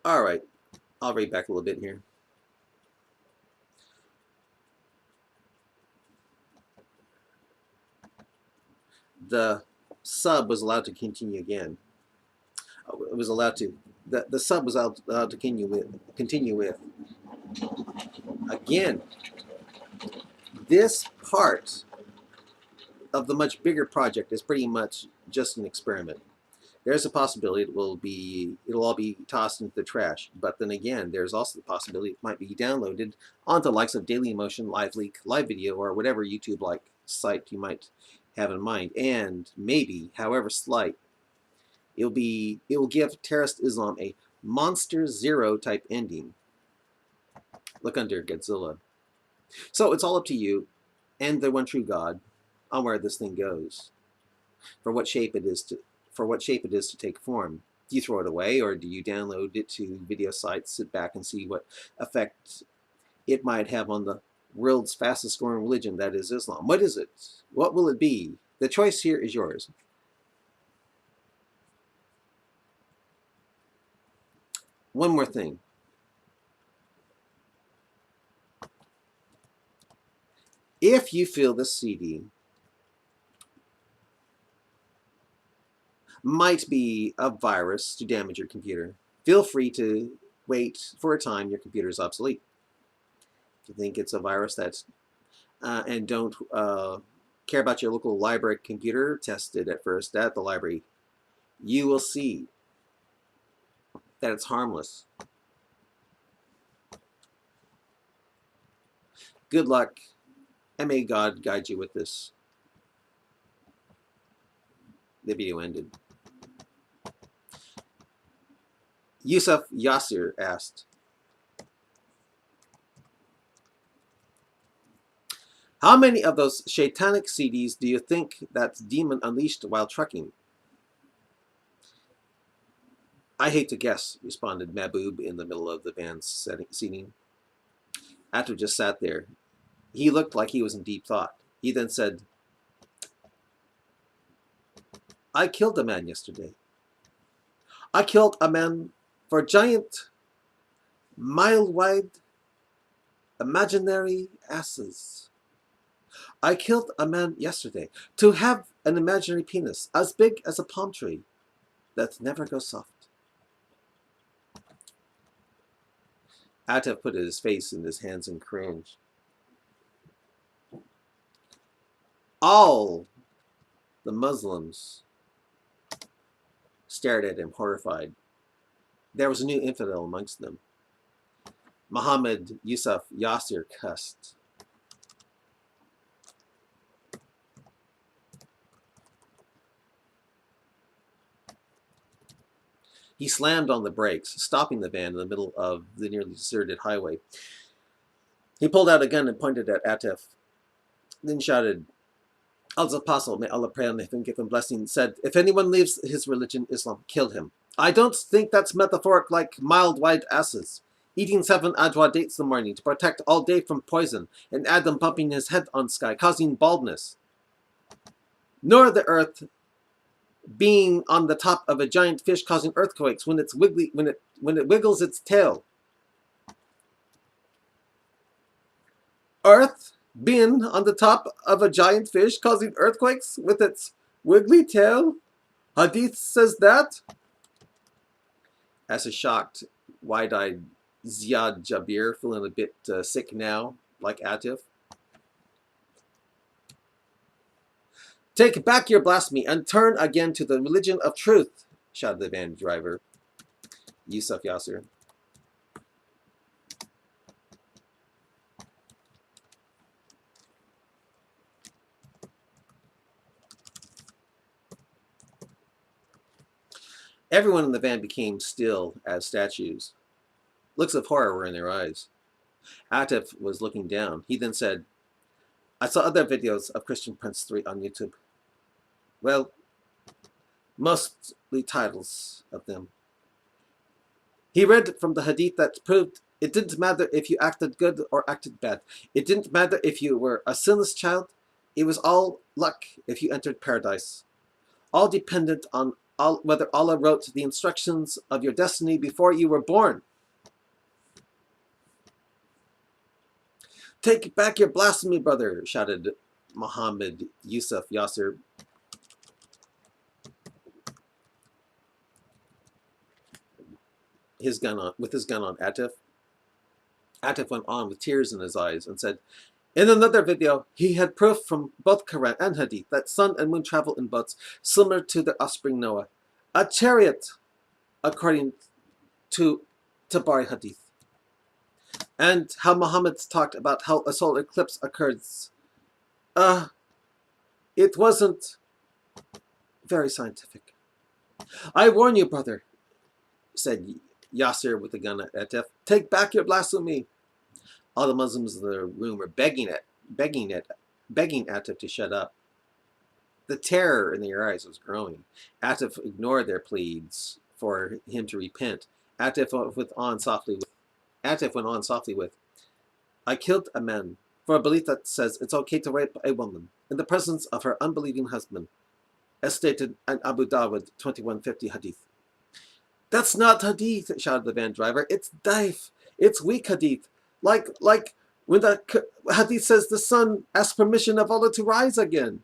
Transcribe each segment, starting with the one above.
All right, I'll read back a little bit here. The sub was allowed to continue again. It was allowed to. The sub was allowed to continue with again. This part of the much bigger project is pretty much just an experiment. There's a possibility it'll all be tossed into the trash. But then again, there's also the possibility it might be downloaded onto the likes of Dailymotion, LiveLeak, Live Video, or whatever YouTube like site you might have in mind. And maybe, however slight, it will give terrorist Islam a Monster Zero type ending. Look under Godzilla. So it's all up to you and the one true God on where this thing goes, for what shape it is to take form. Do you throw it away, or do you download it to video sites, sit back and see what effect it might have on the world's fastest growing religion, that is Islam? What is it? What will it be? The choice here is yours. One more thing. If you feel this CD might be a virus to damage your computer, feel free to wait for a time your computer is obsolete. If you think it's a virus and don't care about your local library computer, test it at first at the library. You will see that it's harmless. Good luck, and may God guide you with this. The video ended. Yusuf Yasir asked, how many of those Shaitanic CDs do you think that demon unleashed while trucking? I hate to guess, responded Mahbub in the middle of the van's seating. Atif just sat there. He looked like he was in deep thought. He then said, I killed a man yesterday. I killed a man for giant, mile-wide, imaginary asses. I killed a man yesterday to have an imaginary penis as big as a palm tree that never goes soft. Atif put his face in his hands and cringed. All the Muslims stared at him, horrified. There was a new infidel amongst them. Muhammad Yusuf Yasir cussed. He slammed on the brakes, stopping the van in the middle of the nearly deserted highway. He pulled out a gun and pointed at Atif, then shouted, Allah's apostle, may Allah pray on him, give him blessing, said, if anyone leaves his religion, Islam, kill him. I don't think that's metaphoric like mild-wide asses. Eating 7 Adwa dates in the morning to protect all day from poison, and Adam bumping his head on sky, causing baldness. Nor the earth being on the top of a giant fish causing earthquakes when it wiggles its tail. Earth being on the top of a giant fish causing earthquakes with its wiggly tail? Hadith says that? As a shocked, wide-eyed Ziad Jabir, feeling a bit sick now, like Atif. Take back your blasphemy and turn again to the religion of truth, shouted the van driver, Yusuf Yasir. Everyone in the van became still as statues. Looks of horror were in their eyes. Atif was looking down. He then said, I saw other videos of Christian Prince 3 on YouTube. Well, mostly titles of them. He read from the hadith that proved it didn't matter if you acted good or acted bad. It didn't matter if you were a sinless child. It was all luck if you entered paradise. All dependent on whether Allah wrote the instructions of your destiny before you were born. Take back your blasphemy, brother, shouted Muhammad Yusuf Yasser. With his gun on Atif. Atif went on with tears in his eyes and said, in another video, he had proof from both Quran and Hadith that sun and moon travel in boats similar to their offspring Noah. A chariot, according to Tabari Hadith. And how Muhammad talked about how a solar eclipse occurs. It wasn't very scientific. I warn you, brother, said Yasser with the gun at Atif. Take back your blasphemy. All the Muslims in the room were begging Atif to shut up. The terror in their eyes was growing. Atif ignored their pleas for him to repent. Atif went on softly with, I killed a man for a belief that says it's okay to rape a woman in the presence of her unbelieving husband, as stated in Abu Dawud 2150 Hadith. That's not Hadith, shouted the van driver. It's Daif. It's weak Hadith. Like when the Hadith says the sun asks permission of Allah to rise again.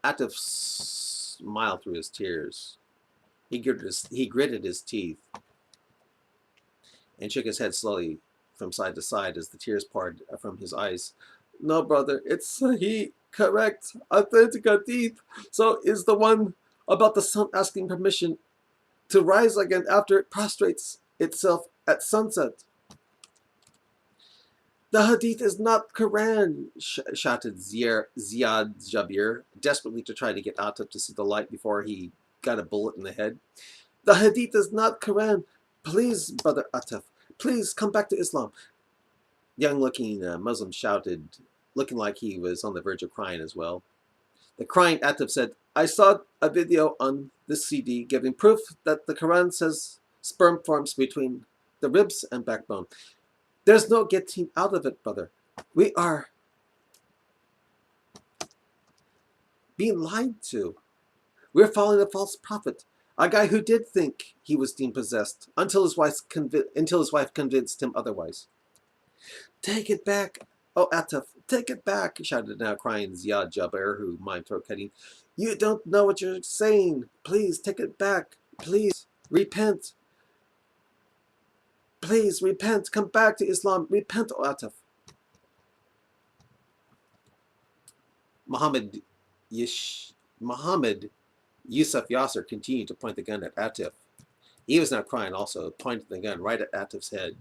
Atif smiled through his tears. He gritted his teeth and shook his head slowly from side to side as the tears poured from his eyes. No, brother, it's Sahih, correct, authentic Hadith. So is the one about the sun asking permission to rise again after it prostrates itself at sunset. The Hadith is not Quran, shouted Ziad Jabir, desperately to try to get Atif to see the light before he got a bullet in the head. The Hadith is not Quran. Please, brother Atif, please come back to Islam. Young-looking Muslim shouted, looking like he was on the verge of crying as well. The crying Atif said, I saw a video on this CD giving proof that the Quran says sperm forms between the ribs and backbone. There's no getting out of it, brother. We are being lied to. We're following a false prophet, a guy who did think he was demon-possessed until his wife convinced him otherwise. Take it back, oh Atif, take it back, shouted now crying Ziad Jabir, who mind throat cutting. You don't know what you're saying. Please take it back. Please repent. Please repent. Come back to Islam. Repent, oh Atif. Muhammad Yusuf Yasser continued to point the gun at Atif. He was now crying also, pointing the gun right at Atif's head.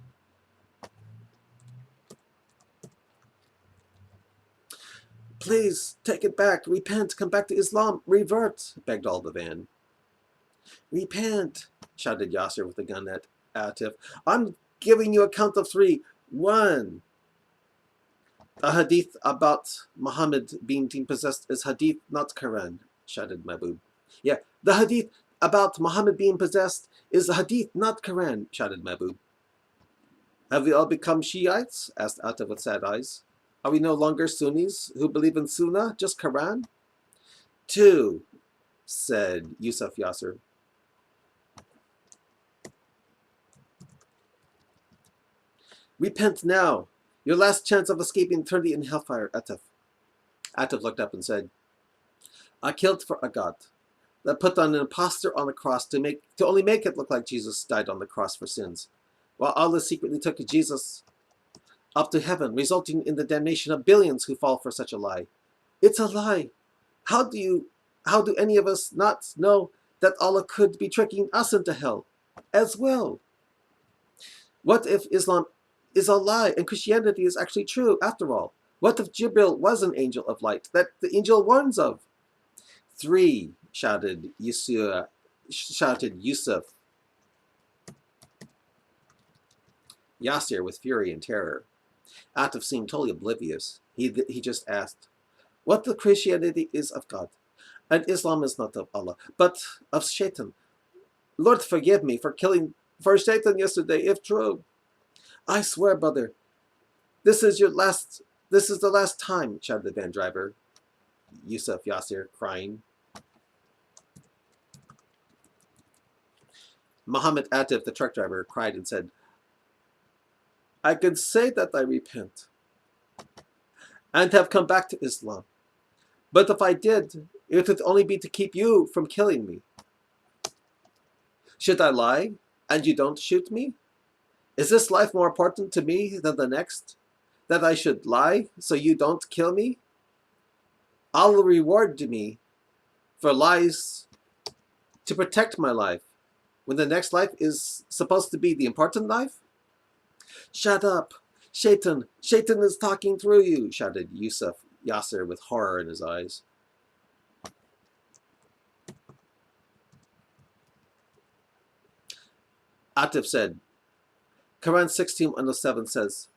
Please, take it back. Repent. Come back to Islam. Revert, begged all the van. Repent, shouted Yasser with the gun at Atif. I'm giving you a count of 3. 1. A hadith about Muhammad being demon-possessed is hadith, not Quran, shouted Mahbub. Yeah, the hadith about Muhammad being possessed is a hadith, not Quran, shouted Mahbub. Have we all become Shiites? Asked Atif with sad eyes. Are we no longer Sunnis who believe in Sunnah, just Quran? 2, said Yusuf Yasser. Repent now. Your last chance of escaping eternity in hellfire, Atif. Atif looked up and said, I killed for a God that put on an impostor on the cross to only make it look like Jesus died on the cross for sins, while Allah secretly took Jesus up to heaven, resulting in the damnation of billions who fall for such a lie. It's a lie. How do any of us not know that Allah could be tricking us into hell as well? What if Islam is a lie and Christianity is actually true after all? What if Jibril was an angel of light that the angel warns of? 3, shouted Yusuf. Yasser with fury and terror. Atif seemed totally oblivious. He just asked, what if Christianity is of God, and Islam is not of Allah, but of Shaitan? Lord, forgive me for killing for Shaitan yesterday, if true. I swear, brother, this is the last time, shouted the van driver. Yusuf Yasser, crying. Muhammad Atif, the truck driver, cried and said, I can say that I repent and have come back to Islam. But if I did, it would only be to keep you from killing me. Should I lie and you don't shoot me? Is this life more important to me than the next? That I should lie so you don't kill me? Allah reward me for lies to protect my life, when the next life is supposed to be the important life? Shut up! Shaitan! Shaitan is talking through you! Shouted Yusuf Yasser with horror in his eyes. Atif said, Quran 16:107 says,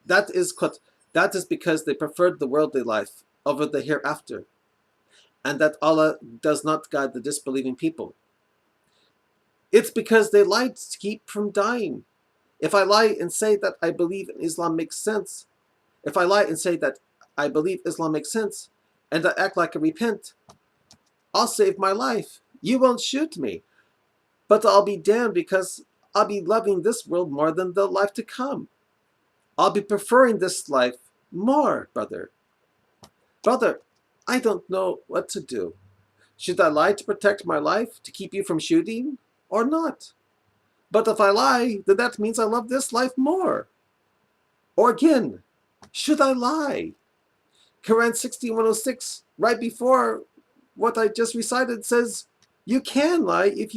that is because they preferred the worldly life over the hereafter, and that Allah does not guide the disbelieving people. It's because they lied to keep from dying. If I lie and say that I believe in Islam makes sense, if I lie and say that I believe Islam makes sense, and I act like I repent, I'll save my life. You won't shoot me. But I'll be damned because I'll be loving this world more than the life to come. I'll be preferring this life more, brother. Brother, I don't know what to do. Should I lie to protect my life, to keep you from shooting, or not? But if I lie, then that means I love this life more. Or again, should I lie? Quran 16:106, right before what I just recited, says you can lie if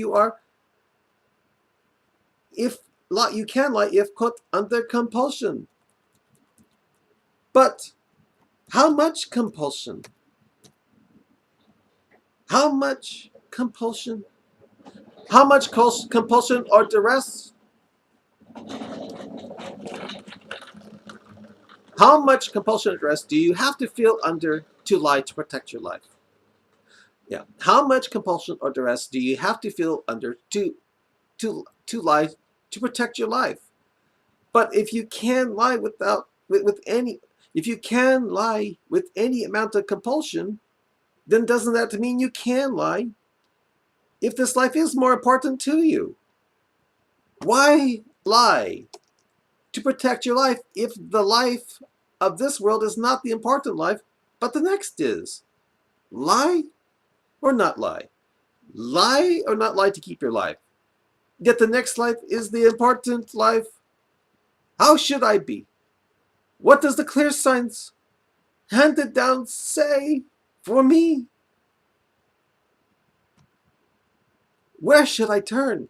quote under compulsion. But how much compulsion? How much compulsion? How much compulsion or duress? How much compulsion or duress do you have to feel under to lie to protect your life? Yeah. How much compulsion or duress do you have to feel under to lie to protect your life? But if you can lie if you can lie with any amount of compulsion, then doesn't that mean you can lie if this life is more important to you? Why lie to protect your life if the life of this world is not the important life, but the next is? Lie or not lie? Lie or not lie to keep your life? Yet the next life is the important life. How should I be? What does the clear science handed down say for me? Where should I turn?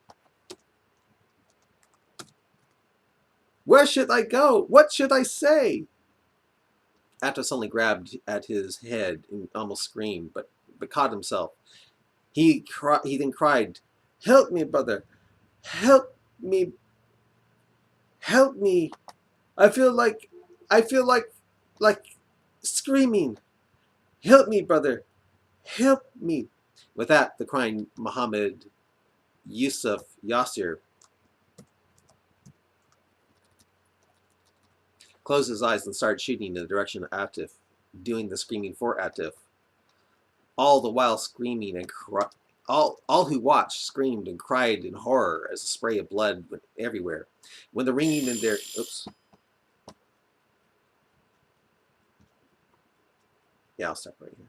Where should I go? What should I say? Atos suddenly grabbed at his head and almost screamed, but caught himself. He then cried, help me, brother. Help me. Help me. I feel like screaming. Help me, brother. Help me. With that, the crying Muhammad Yusuf Yasser closed his eyes and started shooting in the direction of Atif, doing the screaming for Atif. All the while screaming and all who watched screamed and cried in horror as a spray of blood went everywhere. When the ringing in their yeah, I'll stop right here.